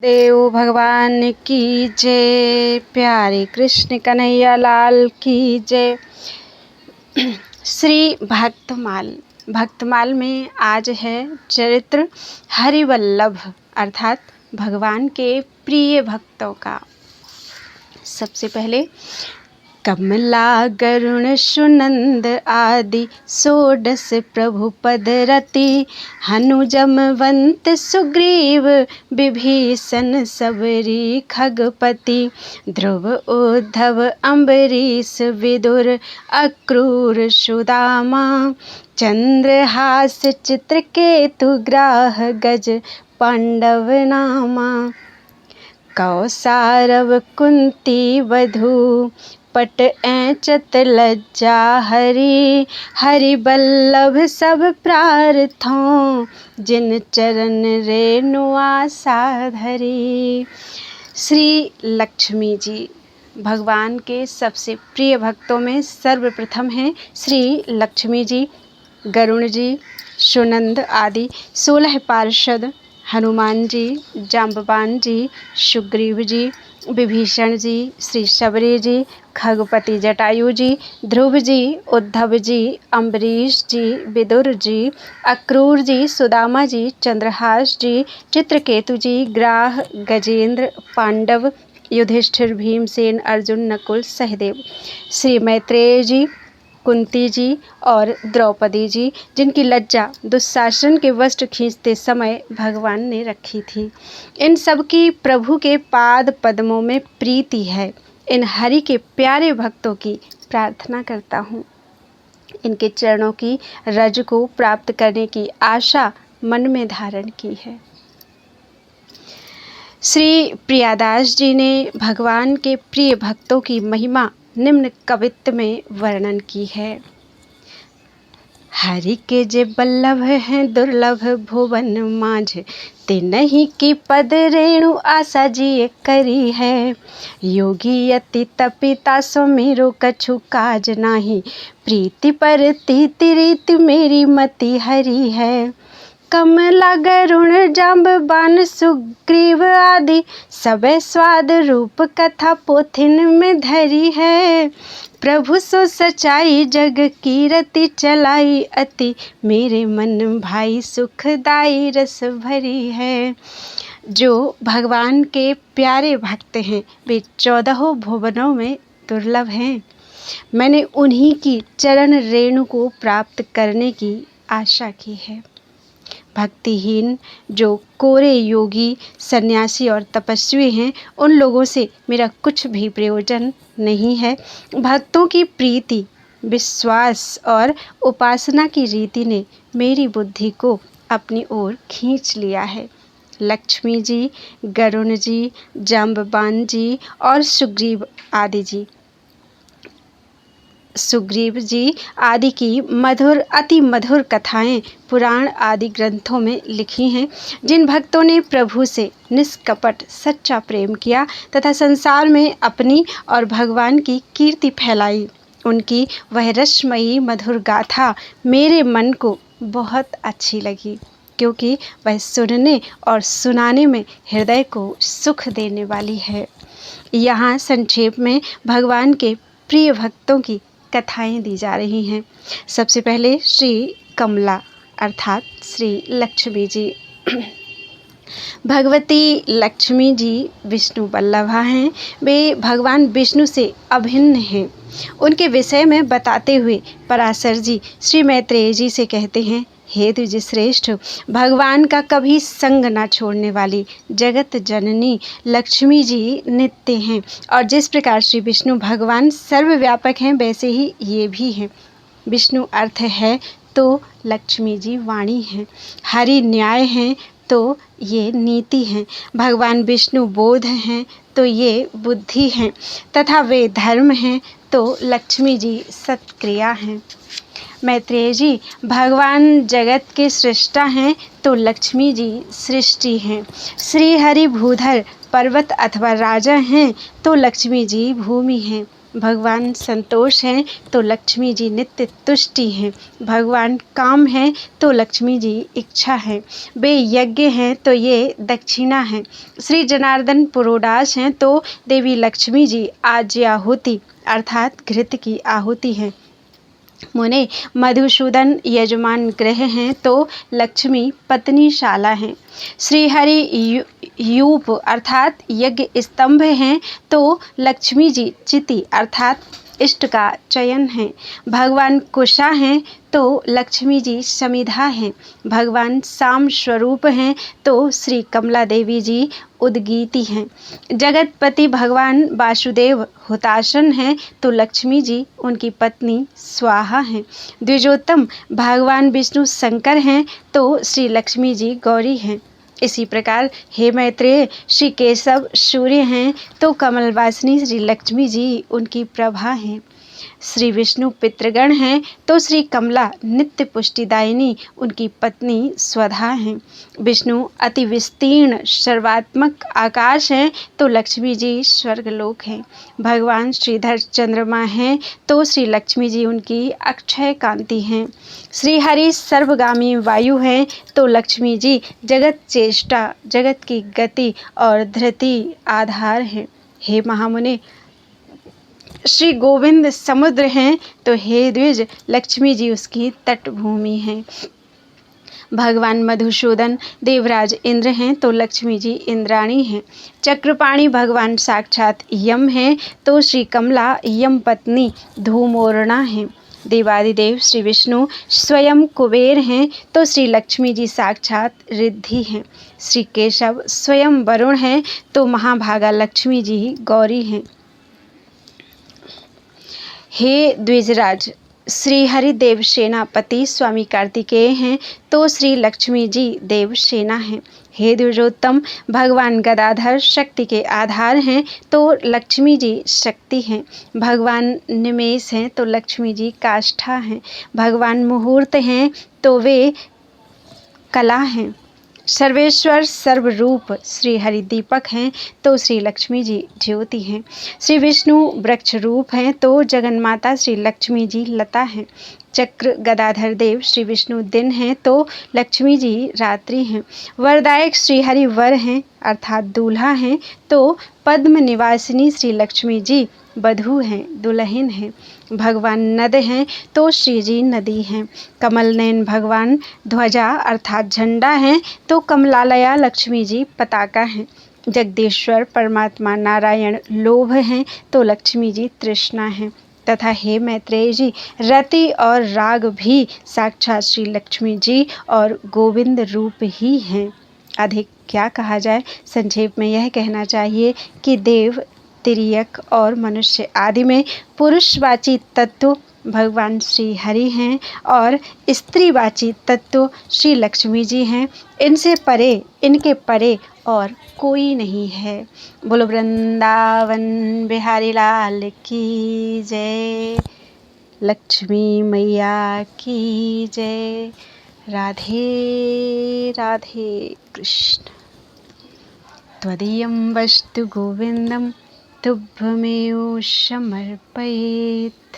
देव भगवान की जय। प्यारे कृष्ण कन्हैया लाल की जय। श्री भक्तमाल में आज है चरित्र हरिवल्लभ अर्थात भगवान के प्रिय भक्तों का। सबसे पहले कमला गरुण सुनंद आदि षोडश प्रभु पद रति हनुजमवंत सुग्रीव विभीषण सबरी खगपति ध्रुव उद्धव अम्बरीश विदुर अक्रूर सुदामा चंद्रहास चित्रकेतु ग्राह गज पांडव नामा कौसारव कुंती वधू पट ऐचत लज्जा हरि बल्लभ सब प्रार्थों जिन चरण रेणु आशा धरी। श्री लक्ष्मी जी भगवान के सबसे प्रिय भक्तों में सर्वप्रथम हैं श्री लक्ष्मी जी, गरुण जी, सुनंद आदि 16 पार्षद, हनुमान जी, जाम्बवान जी, सुग्रीव जी, विभीषण जी, श्री शबरी जी, खगपति जटायु जी, ध्रुव जी, उद्धव जी, अम्बरीश जी, विदुर जी, अक्रूर जी, सुदामा जी, चंद्रहास जी, चित्रकेतु जी, ग्राह गजेंद्र, पांडव, युधिष्ठिर, भीमसेन, अर्जुन, नकुल, सहदेव, श्री मैत्रेय जी, कुंती जी और द्रौपदी जी, जिनकी लज्जा दुशासन के वस्त्र खींचते समय भगवान ने रखी थी। इन सब की प्रभु के पाद पद्मों में प्रीति है। इन हरि के प्यारे भक्तों की प्रार्थना करता हूँ। इनके चरणों की रज को प्राप्त करने की आशा मन में धारण की है। श्री प्रियादास जी ने भगवान के प्रिय भक्तों की महिमा निम्न कवित्त में वर्णन की है। हरि के जे बल्लभ हैं दुर्लभ भुवन माझ तिन्हि की पद रेणु आशा जी करी है। योगी अति तपिता सुमिरो कछु काज नाही प्रीति पर तीति रीति मेरी मति हरि है। कमला गरुण जाम्बवान सुग्रीव आदि सबे स्वाद रूप कथा पोथिन में धरी है। प्रभु सो सचाई जग की रति चलाई अति मेरे मन भाई सुखदाई रस भरी है। जो भगवान के प्यारे भक्त हैं वे 14 भुवनों में दुर्लभ हैं। मैंने उन्हीं की चरण रेणु को प्राप्त करने की आशा की है। भक्तिहीन जो कोरे योगी सन्यासी और तपस्वी हैं उन लोगों से मेरा कुछ भी प्रयोजन नहीं है। भक्तों की प्रीति, विश्वास और उपासना की रीति ने मेरी बुद्धि को अपनी ओर खींच लिया है। लक्ष्मी जी, गरुण जी, जाम्बवान जी और सुग्रीव जी आदि की अति मधुर कथाएं पुराण आदि ग्रंथों में लिखी हैं। जिन भक्तों ने प्रभु से निष्कपट सच्चा प्रेम किया तथा संसार में अपनी और भगवान की कीर्ति फैलाई, उनकी वह रसमयी मधुर गाथा मेरे मन को बहुत अच्छी लगी, क्योंकि वह सुनने और सुनाने में हृदय को सुख देने वाली है। यहाँ संक्षेप में भगवान के प्रिय भक्तों की कथाएं दी जा रही हैं। सबसे पहले श्री कमला अर्थात श्री लक्ष्मी जी। भगवती लक्ष्मी जी विष्णु वल्लभा हैं। वे भगवान विष्णु से अभिन्न हैं। उनके विषय में बताते हुए पराशर जी श्री मैत्रेय जी से कहते हैं, हे द्विज श्रेष्ठ, भगवान का कभी संग ना छोड़ने वाली जगत जननी लक्ष्मी जी नित्य हैं। और जिस प्रकार श्री विष्णु भगवान सर्वव्यापक हैं वैसे ही ये भी हैं। विष्णु अर्थ है तो लक्ष्मी जी वाणी हैं। हरि न्याय हैं तो ये नीति हैं। भगवान विष्णु बोध हैं तो ये बुद्धि हैं। तथा वे धर्म हैं तो लक्ष्मी जी सत्क्रिया हैं। मैत्रेय जी, भगवान जगत के सृष्टा हैं तो लक्ष्मी जी सृष्टि हैं। श्री हरि भूधर पर्वत अथवा राजा हैं तो लक्ष्मी जी भूमि हैं। भगवान संतोष हैं तो लक्ष्मी जी नित्य तुष्टि हैं। भगवान काम हैं तो लक्ष्मी जी इच्छा है। वे यज्ञ हैं तो ये दक्षिणा है। श्री जनार्दन पुरोडास हैं तो देवी लक्ष्मी जी आज्याहुति अर्थात घृत की आहुति है। मुने मधुसूदन यजमान ग्रह हैं तो लक्ष्मी पत्नीशाला हैं। श्रीहरि यूप अर्थात यज्ञ स्तंभ हैं तो लक्ष्मी जी चिति अर्थात इष्ट का चयन है। भगवान कुशा हैं तो लक्ष्मी जी समिधा हैं। भगवान साम स्वरूप हैं तो श्री कमला देवी जी उद्गीति हैं। जगतपति भगवान वासुदेव हुताशन हैं तो लक्ष्मी जी उनकी पत्नी स्वाहा हैं। द्विजोत्तम भगवान विष्णु शंकर हैं तो श्री लक्ष्मी जी गौरी हैं। इसी प्रकार हे मैत्रेय श्री केशव सूर्य हैं तो कमलवासिनी श्री लक्ष्मी जी उनकी प्रभा हैं। श्री विष्णु पितृगण हैं तो श्री कमला नित्य पुष्टिदायिनी उनकी पत्नी स्वधा हैं। विष्णु अति विस्तीर्ण सर्वात्मक आकाश हैं तो लक्ष्मी जी स्वर्गलोक हैं। भगवान श्रीधर चंद्रमा हैं तो श्री लक्ष्मी जी उनकी अक्षय कांति हैं। श्री हरि सर्वगामी वायु हैं तो लक्ष्मी जी जगत चेष्टा जगत की गति और धृति आधार हैं। हे महामुने श्री गोविंद समुद्र हैं तो हे द्विज लक्ष्मी जी उसकी तटभूमि हैं। भगवान मधुसूदन देवराज इंद्र हैं तो लक्ष्मी जी इंद्राणी हैं। चक्रपाणी भगवान साक्षात यम हैं तो श्री कमला यम पत्नी धूमोरणा हैं। देवादिदेव श्री विष्णु स्वयं कुबेर हैं तो श्री लक्ष्मी जी साक्षात रिद्धि हैं। श्री केशव स्वयं वरुण हैं तो महाभागा लक्ष्मी जी गौरी हैं। हे द्विजराज श्री हरिदेव सेनापति स्वामी कार्तिकेय हैं तो श्री लक्ष्मी जी देव सेना हैं। हे द्विजोत्तम भगवान गदाधर शक्ति के आधार हैं तो लक्ष्मी जी शक्ति हैं। भगवान निमेष हैं तो लक्ष्मी जी काष्ठा हैं। भगवान मुहूर्त हैं तो वे कला हैं। सर्वेश्वर सर्वरूप श्री हरि दीपक हैं तो श्री लक्ष्मी जी ज्योति हैं। श्री विष्णु वृक्ष रूप हैं तो जगन्माता श्री लक्ष्मी जी लता हैं। चक्र गदाधर देव श्री विष्णु दिन हैं तो लक्ष्मी जी रात्रि हैं। वरदायक श्री हरि वर हैं अर्थात दूल्हा हैं तो पद्म निवासिनी श्री लक्ष्मी जी बधू हैं दुल्हन हैं। भगवान नद हैं तो श्री जी नदी हैं। कमल नयन भगवान ध्वजा अर्थात झंडा हैं तो कमलालया लक्ष्मी जी पताका हैं। जगदीश्वर परमात्मा नारायण लोभ हैं तो लक्ष्मी जी तृष्णा हैं। तथा हे मैत्रेय जी रति और राग भी साक्षात श्री लक्ष्मी जी और गोविंद रूप ही हैं। अधिक क्या कहा जाए, संक्षेप में यह कहना चाहिए कि देव तिर्यक और मनुष्य आदि में पुरुषवाची तत्व भगवान श्री हरि हैं और स्त्रीवाची तत्व श्री लक्ष्मी जी हैं। इनसे परे इनके परे और कोई नहीं है। बोलो वृंदावन बिहारी लाल की जय। लक्ष्मी मैया की जय। राधे राधे कृष्ण। त्वदीयं वस्तु गोविंदं तुभ्यमेव समर्पयेत्।